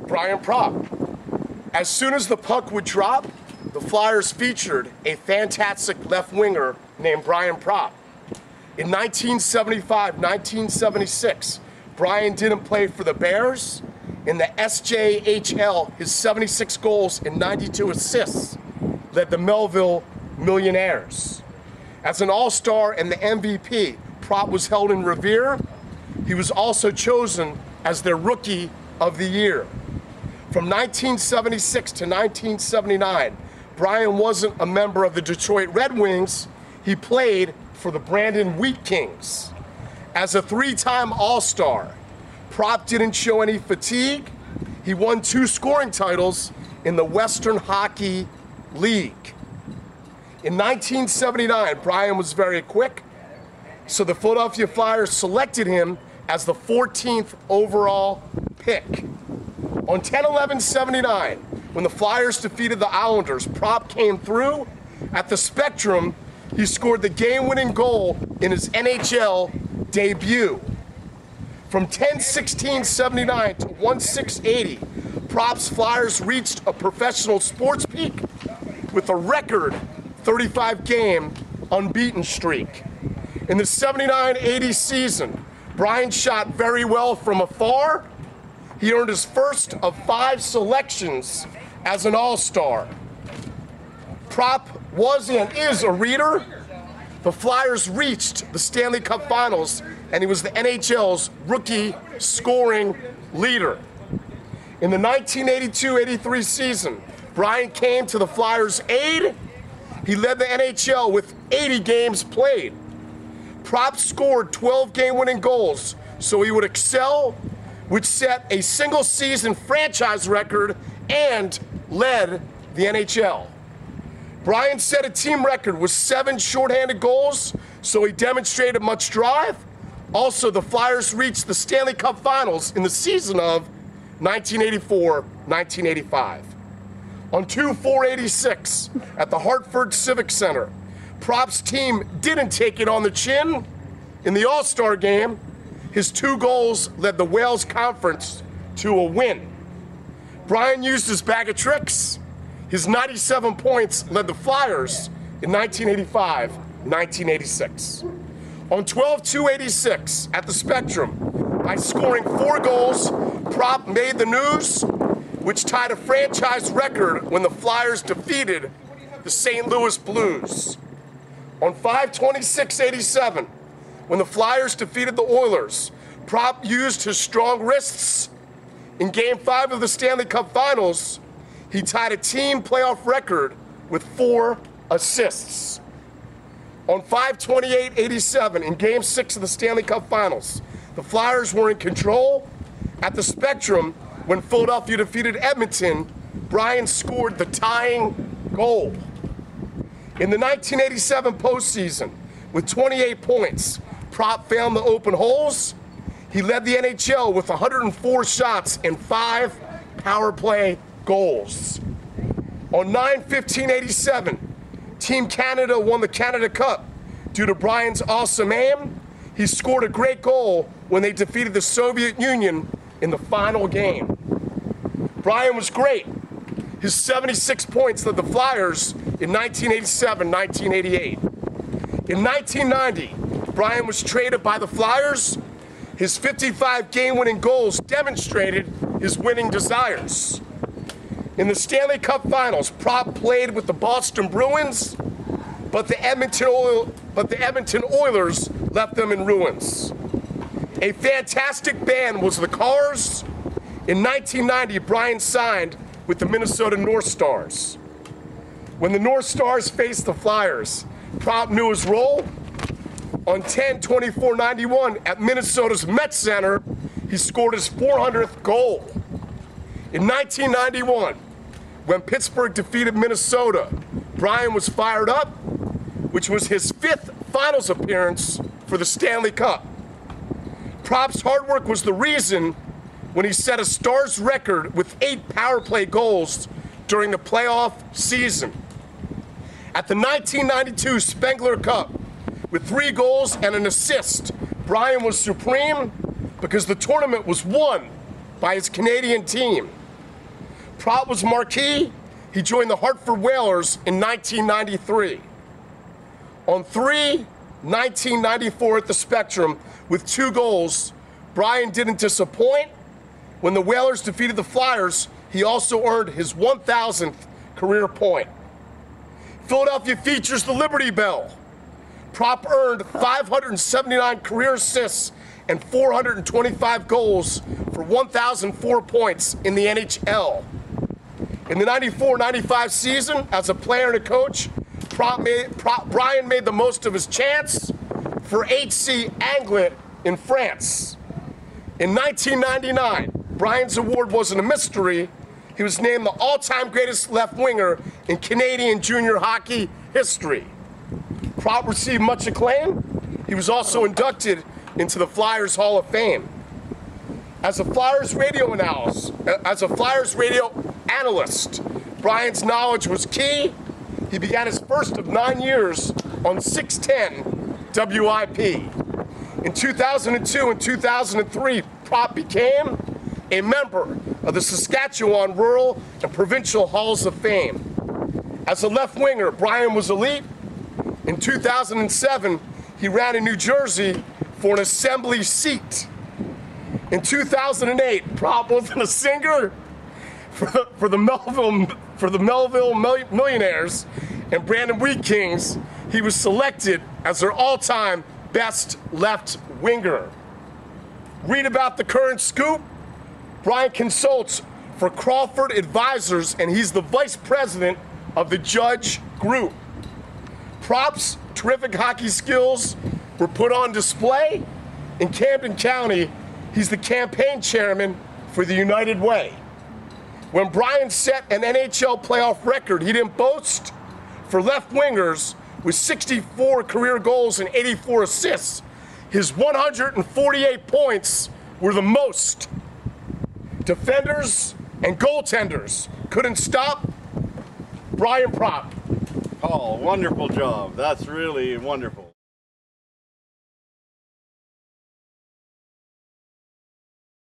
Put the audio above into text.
Brian Propp. As soon as the puck would drop, the Flyers featured a fantastic left winger named Brian Propp. In 1975, 1976, Brian didn't play for the Bears. In the SJHL, his 76 goals and 92 assists led the Melville Millionaires. As an All-Star and the MVP, Propp was held in revere. He was also chosen as their Rookie of the Year. From 1976 to 1979, Brian wasn't a member of the Detroit Red Wings. He played for the Brandon Wheat Kings. As a three-time All-Star, Propp didn't show any fatigue. He won 2 scoring titles in the Western Hockey League. In 1979, Brian was very quick, so the Philadelphia Flyers selected him as the 14th overall pick. On 10/11/79, when the Flyers defeated the Islanders, Propp came through. At the Spectrum, he scored the game-winning goal in his NHL debut. From 10/16/79 to 1/6/80, Propp's Flyers reached a professional sports peak with a record 35-game unbeaten streak. In the 79-80 season, Brian shot very well from afar. He earned his first of 5 selections as an All-Star. Propp was and is a reader. The Flyers reached the Stanley Cup Finals, and he was the NHL's rookie scoring leader. In the 1982-83 season, Brian came to the Flyers' aid. He led the NHL with 80 games played. Propp scored 12 game-winning goals, so he would excel, which set a single-season franchise record and led the NHL. Brian set a team record with 7 shorthanded goals, so he demonstrated much drive. Also, the Flyers reached the Stanley Cup Finals in the season of 1984-1985. On 2/4/86 at the Hartford Civic Center, Propp's team didn't take it on the chin. In the All-Star game, his 2 goals led the Wales Conference to a win. Brian used his bag of tricks. His 97 points led the Flyers in 1985-1986. On 12/2/86 at the Spectrum, by scoring 4 goals, Propp made the news, which tied a franchise record when the Flyers defeated the St. Louis Blues. On 5/26/87, when the Flyers defeated the Oilers, Propp used his strong wrists. In Game 5 of the Stanley Cup Finals, he tied a team playoff record with 4 assists. On 5/28/87, in Game 6 of the Stanley Cup Finals, the Flyers were in control. At the Spectrum, when Philadelphia defeated Edmonton, Brian scored the tying goal. In the 1987 postseason, with 28 points, Propp found the open holes. He led the NHL with 104 shots and 5 power play goals. On 9/15/87, Team Canada won the Canada Cup. Due to Brian's awesome aim, he scored a great goal when they defeated the Soviet Union in the final game. Brian was great. His 76 points led the Flyers in 1987-1988. In 1990, Brian was traded by the Flyers. His 55 game-winning goals demonstrated his winning desires. In the Stanley Cup Finals, Propp played with the Boston Bruins, but the Edmonton Oilers left them in ruins. A fantastic band was the Cars. In 1990, Brian signed with the Minnesota North Stars. When the North Stars faced the Flyers, Propp knew his role. On 10/24/91 at Minnesota's Met Center, he scored his 400th goal. In 1991, when Pittsburgh defeated Minnesota, Brian was fired up, which was his 5th finals appearance for the Stanley Cup. Propp's hard work was the reason when he set a Stars record with 8 power play goals during the playoff season. At the 1992 Spengler Cup, with 3 goals and an assist, Brian was supreme because the tournament was won by his Canadian team. Propp was marquee. He joined the Hartford Whalers in 1993. On 3/1994 at the Spectrum with 2 goals, Brian didn't disappoint. When the Whalers defeated the Flyers, he also earned his 1,000th career point. Philadelphia features the Liberty Bell. Propp earned 579 career assists and 425 goals for 1,004 points in the NHL. In the 94-95 season, as a player and a coach, Brian made the most of his chance for HC Anglet in France. In 1999, Brian's award wasn't a mystery. He was named the all-time greatest left winger in Canadian junior hockey history. Propp received much acclaim. He was also inducted into the Flyers Hall of Fame. As a Flyers radio analyst, Brian's knowledge was key. He began his first of 9 years on 610 WIP. In 2002 and 2003, Propp became a member of the Saskatchewan Rural and Provincial Halls of Fame. As a left winger, Brian was elite. In 2007, he ran in New Jersey for an assembly seat. In 2008, Propp wasn't a singer for the Melville Millionaires and Brandon Wheat Kings. He was selected as their all-time best left winger. Read about the current scoop. Brian consults for Crawford Advisors, and he's the vice president of the Judge Group. Propp's terrific hockey skills were put on display. In Camden County, he's the campaign chairman for the United Way. When Brian set an NHL playoff record, he didn't boast. For left wingers, with 64 career goals and 84 assists, his 148 points were the most. Defenders and goaltenders couldn't stop Brian Propp. Oh, wonderful job. That's really wonderful.